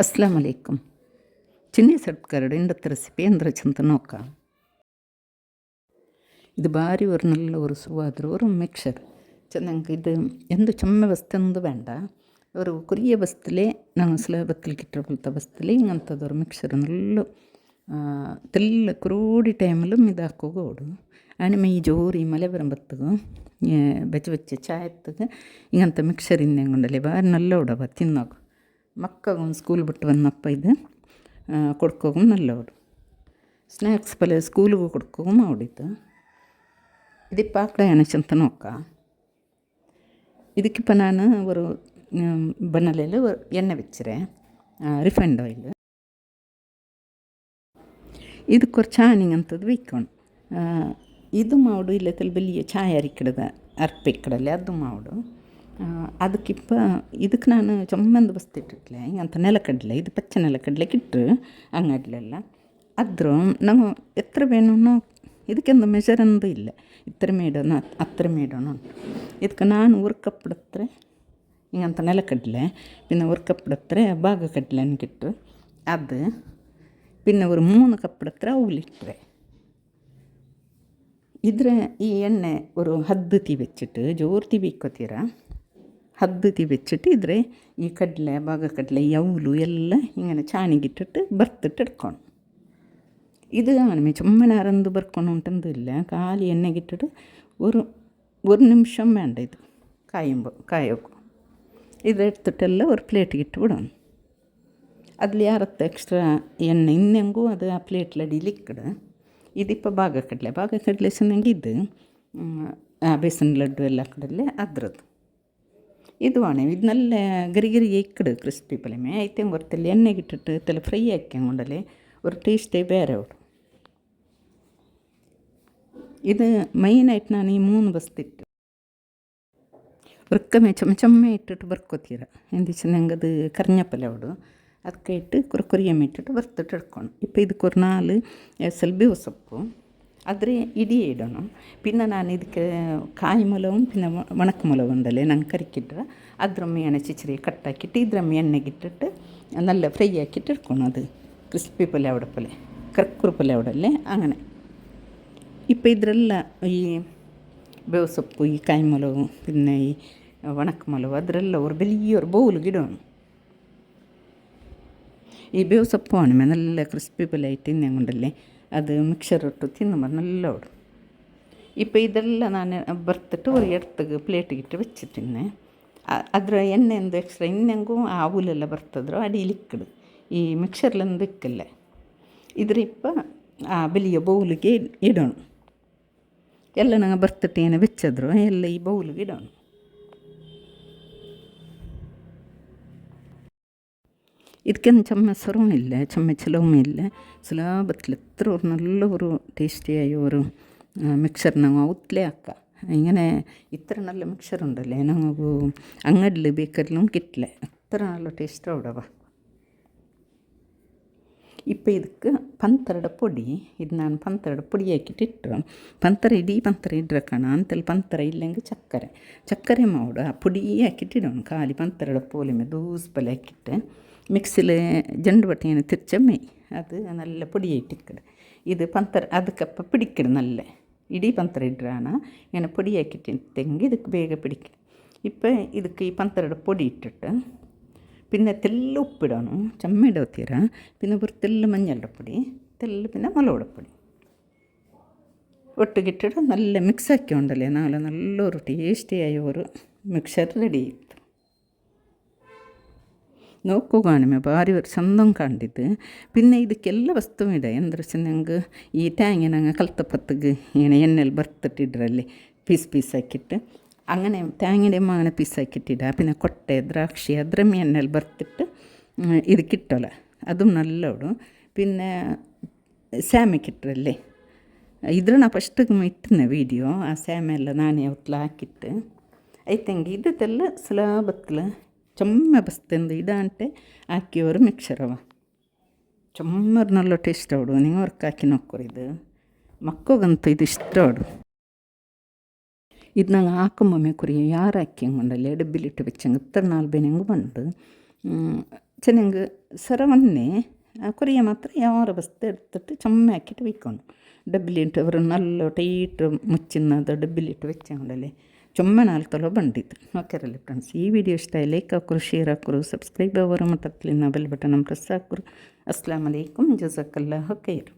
ಅಸ್ಲಾಂ ಅಲೈಕುಮ್. ಚಿನ್ನಿ ಸಡ್ಕರಡು ಇಂಡತ್ತ recipe ಎಂದ್ರ ಚಂತ ನೋಕ. ಇದು ಬಾರಿ ஒரு நல்ல ஒரு சுவாதிர ஒரு மிக்சர் ಚೆನ್ನಂಗೆ ಇದು ಎಂದು ಚೊಮ್ಮೆ ಬಸ್ತಂದು ಬೇಡ ಅವರು ಕುರಿಯ ಬಸ್ತಲೇ ನಾವು ಸ್ಲ ಬತ್ತಲಿಕ್ಕೆ ಇಟ್ಟಿರ್ಬಲ್ತ ಬಸ್ತಲೇ ಹಿಂಗಂಥದ್ದು ಮಿಕ್ಸರ್ ನಲ್ಲ ತೆಲ್ಲ ಕುರೋಡಿ ಟೈಮಲ್ಲೂ ಮಿದಾಕೋಗೋಡು ಆಣಿಮೆ ಈ ಜೋರಿ ಮಲೆ ಬರಂಬತ್ತಗು ಬೆಚ್ಚ ಬೆಚ್ಚ ಚಾಯ್ ಎತ್ತಗೆ ಹಿಂಗಂತ ಮಿಕ್ಸರ್ ಹಿಂದೆ ಬಾರಿ ನಲ್ಲ ಉಡವ ತಿನ್ನೋಗು ಮಕ್ಕಗೊಂದು ಸ್ಕೂಲ್ ಬಿಟ್ಟು ಬಂದಪ್ಪ ಇದು ಕೊಡ್ಕೋಗು ನಲ್ಲವಡು ಸ್ನ್ಯಾಕ್ಸ್ ಪಲ್ಯ ಸ್ಕೂಲಿಗೂ ಕೊಡ್ಕೋಗು ಮಾಡಿದ್ದು ഇതിപ്പോൾ ആക്കടെയാണ് ചെന്ത നോക്കാം. ഇതിക്കിപ്പോൾ ഞാൻ ഒരു ബണ്ണലയിൽ എണ്ണ വെച്ചിരേ റിഫൈൻഡ് ഓയിൽ ഇത് കുറച്ച് ആണിങ്ങಂಥದ್ದು വെക്കണം. ಇದು ಮಾಡು ಇಲ್ಲത്തിൽ വലിയ ಚಾಯ ಅರಿಕಿಡದ ಅರ್ಪಿಕ್ಕಡಲೆ ಅದು ಮಾಡು ಅದಕ್ಕಿಪ್ಪ ಇದಕ್ಕೆ ನಾನು ಚೊಮ್ಮಂದು ಬಸ್ತಿಟ್ಟಿಟ್ಲೆ ಹಿಂಗಂತ ನೆಲಕಡಲೆ ಇದು ಪಚ್ಚ ನೆಲಕಡಲೆ ಇಟ್ಟರು ಅಂಗಡ್ಲೆಲ್ಲ ಅದ್ರ ನಾವು ಎತ್ತರ ಬೇನೂ ಇದಕ್ಕೆಂದು ಮೆಜರಂದು ಇಲ್ಲ ಇತ್ತರ ಮೇಡೋಣ ಹತ್ತಿರ ಮೇಡೋಣ ಇದಕ್ಕೆ ನಾನು ഒരു കപ്പ് എടുത്തേ ഇങ്ങനത്തെ നിലക്കടല പിന്നെ ഒരു കപ്പ് എടുത്തേ ഭാഗ കടല എനിക്കിട്ട് അത് പിന്നെ ഒരു 3 കപ്പ് എടുത്തേ അവലിട്ടേ ഇದ್ರ ഈ എണ്ണ ഒരു 10 തീ വെച്ചിട്ട് ജോർ തീ വെക്കോತೀರ 10 തീ വെച്ചിട്ട് ഇದ್ರೆ ഈ കടല ഭാഗ കടല ഈ അവಲು ಎಲ್ಲ ഇങ്ങനെ ചാണിಗಿಟ್ಟಿട്ട് ಬರ್ತಟ್ಟು എടുക്കണം. ഇത് ആണ് ചുമ്മനെ അറന്ത് ബർക്കൊണ്ടുണ്ടില്ല കാലി എണ്ണಗಿಟ್ಟಿട്ട് ഒരു നിമിഷം വേണ്ട ഇത് കായോക്കും ഇതെടുത്തിട്ടെಲ್ಲ ഒരു പ്ലേറ്റിಗೆ ಇಟ್ಟು ಬಿಡೋಣ. അതിൽ ಯಾರತ್ತ ಎಕ್ಸ್ಟ್ರಾ ಎಣ್ಣೆ ಇನ್ನೆಂಗೂ ಅದು ಆ ಪ್ಲೇಟ್ಲ ಅಡಿಲಿಕ್ಕಡು ഇതിപ്പോൾ ಭಾಗಕಡಲೆ ಚೆನ್ನಂಗೆ ಇದು ಬೇಸನ್ ಲಡ್ಡು ಎಲ್ಲ ಕಡಲೆ ಅದ್ರದ್ದು ಇದು ആണ് ಇದು നല്ല ಗರಿಗರಿಗೆ ಇಕ್ಕಡು ಕ್ರಿಸ್ಪಿ ಪಲ್യമേ ಐತೆ ಗೊತ್ತಲ್ಲ ಎಣ್ಣೆಗಿಟ್ಟಿಟ್ಟು ತೆಲ್ಲ ಫ್ರೈ ಹಾಕ್ಕೊಂಡಲೆ ഒരു ടേസ്റ്റേ ಬೇರೆ ಉಡು. ഇത് മെയിനായിട്ട് ഞാൻ ഈ 3 ബസ്തിട്ട് ഉറക്കമേ ചുമ ഇട്ടിട്ട് ಬರ್ಕೋತೀರ ಎಂದಿച്ച് ഞങ്ങത് കറിഞ്ഞപ്പല ഉಡು ಅದಕ್ಕೆ ಇಟ್ಟು ಕುರಿಯಮ್ಮೆ ಇಟ್ಟಿಟ್ಟು ಬರ್ತಟ್ಟು എടുക്കണം. ഇപ്പോൾ ಇದಕ್ಕೆ ഒരു 4 ಎಸಲ್ ಬೇವು ಸೊಪ್ಪು ಆದರೆ ಇಡೀ ಇಡೋಣ. പിന്നെ ನಾನು ಇದಕ್ಕೆ ಕಾಯಿ ಮೊಲവും പിന്നെ ಒಣಕ ಮೊಲವು ഉണ്ടല്ലേ ನಂಗೆ ಕರಿಕಿಟ್ರೆ ಅದ್ರಮ್ಮೆ ಎಣ್ಣೆ ಕಟ್ಟಾಕಿಟ್ಟು ಇದ್ರಮ್ಮೆ ಎಣ್ಣೆಗಿಟ್ಟಿಟ್ಟು നല്ല ഫ്രൈ ആക്കിയിട്ട് എടുക്കണം. അത് ക്രിസ്പി ಪಲ್ಯ ഉടപ്പല്ലേ ಕರ್ಕುರು ಪಲ್ಯ ಉಡಲ್ಲೇ അങ്ങനെ. ഇപ്പോൾ ಇದರೆಲ್ಲ ಈ ಬೇವು ಸೊಪ್ಪು ಈ ಕಾಯಿ ಮೊಲವು പിന്നെ ಈ ಒಣಕ ಮೊಲವು ಅದರೆಲ್ಲ ഒരു വലിയൊരു ബൗലിಗಿಡೋಣ. ഈ ಬೇವು ಸೊಪ್ಪು ಆಣಮೆ നല്ല ಕ್ರಿಸ್ಪಿ ಪಲ್ಯ ಆയിട്ട് ತಿನ್ನಂಗುಂಡಲ್ಲೇ ಅದು ಮಿಕ್ಸರ್ ಇಟ್ಟು ತಿನ್ನುമ്പോൾ നല്ല ഓടും. ഇപ്പോൾ ഇതെല്ലാം ನಾನು ಬರ್ತಟ್ಟು ഒരു ಎಡ್ತಗೆ ಪ್ಲೇಟಿಗಿಟ್ಟು വെച്ചിട്ടിന്നെ ಅದರ ಎಣ್ಣೆಂದು ಎಕ್ಸ್ಟ್ರಾ ಇನ್ನೆಂಗೂ ಆ ಅವಲೆಲ್ಲ ಬರ್ತದ್ರು ಅಡಿಲಿಕ್ಕಡು ಈ ಮಿಕ್ಸರ್ಲಂದು ಇಕ್ಕಲ್ಲ ಇದ್ರ ಇಪ್ಪ ಆ ಬೆಲಿಯ ಬೌಲಿಗೆ ಇಡೋಣ. ಎಲ್ಲ ನಂಗೆ ಬರ್ತಟ್ಟೇನೆ ಬೆಚ್ಚದ್ರು ಎಲ್ಲ ಈ ಬೌಲಿಗೆ ಇಡೋಣ. ಇದಕ್ಕೆಂದು ചമ്മസറും ഇല്ല ചമ്മച്ചിലവും ഇല്ല സുലാഭത്തിൽ എത്ര ഒരു നല്ല ഒരു ടേസ്റ്റിയായ ഒരു മിക്സർ ഞങ്ങൾ ഔത്ലേ ആക്കാം. ഇങ്ങനെ ഇത്ര നല്ല മിക്സർ ഉണ്ടല്ലേ ഞങ്ങൾക്ക് അങ്ങടിൽ ബേക്കറിലും കിട്ടില്ല അത്ര നല്ല ടേസ്റ്റ് അവിടെവ. ഇപ്പോൾ ಇದಕ್ಕೆ ಪಂತರಡ പൊടി ಇದು ನಾನು ಪಂತರಡ പൊടി ಹಾಕಿಟ್ಟು ಇಟ್ಟರು ಪಂತರ ಇಡೀ ಪಂತರ ಇಡ್ರಕಣ ಅಂತೆಲ್ಲ ಪಂತರ ಇಲ್ಲೆಂಗೆ ಚಕ್ಕರೆ ಮಾಡು ಆ ಪುಡಿ ಹಾಕಿಟ್ಟು ಇಡೋಣ. ಖಾಲಿ ಪಂತರಡ ಪೋಲಿಮೆ ದೂಸ್ ಪಲ್ಯ ಹಾಕಿಟ್ಟು ಮಿಕ್ಸಿಲ್ ಜಂಡು ಬಟ್ಟೆಯನ್ನು ತಿರ್ಚಮ್ಮೆ ಅದು നല്ല പൊടിയായിട്ട് ഇക്കട് ഇത് പന്തര ಅದಕ್ಕಪ್ಪ പിടിക്കട് നല്ല ഇടീ പന്തര ഇടാണ് ഇങ്ങനെ പൊടിയാക്കിയിട്ടെങ്കിൽ ಇದಕ್ಕೆ ಬೇಗ പിടിക്കും. ഇപ്പോൾ ಇದಕ್ಕೆ ഈ പന്തരയുടെ പൊടി ഇട്ടിട്ട് പിന്നെ തെല്ല ഉപ്പിടണം ചമ്മ ഇടത്തീര പിന്നെ ഒരു തെല്ല മഞ്ഞളുടെ പൊടി തെല്ല പിന്നെ മുളകുടെ പൊടി ഒട്ടുകിട്ടിട്ട് നല്ല മിക്സ് ആക്കി ഉണ്ടല്ലേ നല്ലൊരു ടേസ്റ്റിയായ ഒരു മിക്സർ റെഡി ആയിട്ട് നോക്കുകയാണമേ ഭാരി ഒരു ചന്തം കണ്ടിട്ട്. പിന്നെ ಇದಕ್ಕೆಲ್ಲ ವಸ್ತು ಇಡ ಎಂದ್ರೆ ഞങ്ങൾക്ക് ഈ തേങ്ങ ഞങ്ങൾ കലത്തപ്പത്തക്ക് ഇങ്ങനെ എണ്ണയിൽ ബർത്തിട്ടിടല്ലേ പീസ് ആക്കിയിട്ട് അങ്ങനെ തേങ്ങയുടെ അങ്ങനെ പീസാക്കിയിട്ടിടുക. പിന്നെ കൊട്ട ദ്രാക്ഷി അദ്രം എണ്ണയിൽ ബർത്തിട്ട് ಇದಕ್ಕಿಟ್ಟಲ್ಲ അതും നല്ല ഇടും. പിന്നെ ಸ್ಯಾಮಿಕ್ಕಿಟ್ರಲ್ಲೇ ಇದ್ರ ನಾ ಫಸ್ಟಿಗೆ ಇಟ್ಟಿನ ವೀಡಿಯೋ ಆ ಸ್ಯಾಮೆ ಎಲ್ಲ ನಾನೇ ಅವತ್ಲ ಹಾಕಿಟ್ಟು ಐತಂಗೆ ಇದೆಲ್ಲ ಸುಲಭത്തിൽ ചുമ്മ ബസ്തെന്ത് ഇടാണ്ട് ആക്കിയ ഒരു മിക്സറവ ചുമ്മ നല്ല ടേസ്റ്റ് ആവിടും. നിങ്ങൾ ഉറക്കാക്കി നോക്കൂ. ഇത് മക്കൾക്കಂತೂ ಇದು ಇಷ್ಟ ಆಡು. ಇದು ನಂಗೆ ಹಾಕೊಂಬೊಮ್ಮೆ ಕುರಿ ಯಾರು ಹಾಕ್ಯಂಗೊಂಡಲ್ಲ ಡಬ್ಬಿಲಿಟ್ಟು വെച്ചಂಗೆ ಇತ್ತರ 4 ಬೇನೆಂಗು ಬಂದು ಚೆನ್ನಾಗಿ ಸರವನ್ನೇ ಕೊರಿಯ ಮಾತ್ರ ಯಾರ ಬಸ್ತೆ എടുത്തിട്ട് ചമ്മയാക്കിയിട്ട് വെക്കണം. ഡബ്ബിലിട്ട് ഒരു നല്ല ടൈറ്റ് മുച്ചിനത് ഡബ്ബിലിട്ട് വെച്ചാണ്ടല്ലേ ചുമ്മനാൽത്തലോ ಬಂದಿತ್ತು. ಓಕೆರಲ್ಲ ಫ್ರೆಂಡ್ಸ್, ಈ ವಿಡಿಯೋ ಇಷ್ಟ ಲೈಕ್ ಹಾಕೋರು, ಶೇರ್ ಹಾಕೋರು, ಸಬ್ಸ್ಕ್ರೈಬ್ ಆಗೋರು, ಮತ್ತಲಿನ ಬೆಲ್ ಬಟನ್ ಪ್ರೆಸ್ ಹಾಕೋರು. ಅಸ್ಸಲಾಮ್ ಅಲೈಕುಮ್, ಜಜಾಕಲ್ಲಾಹು ಖೈರ್.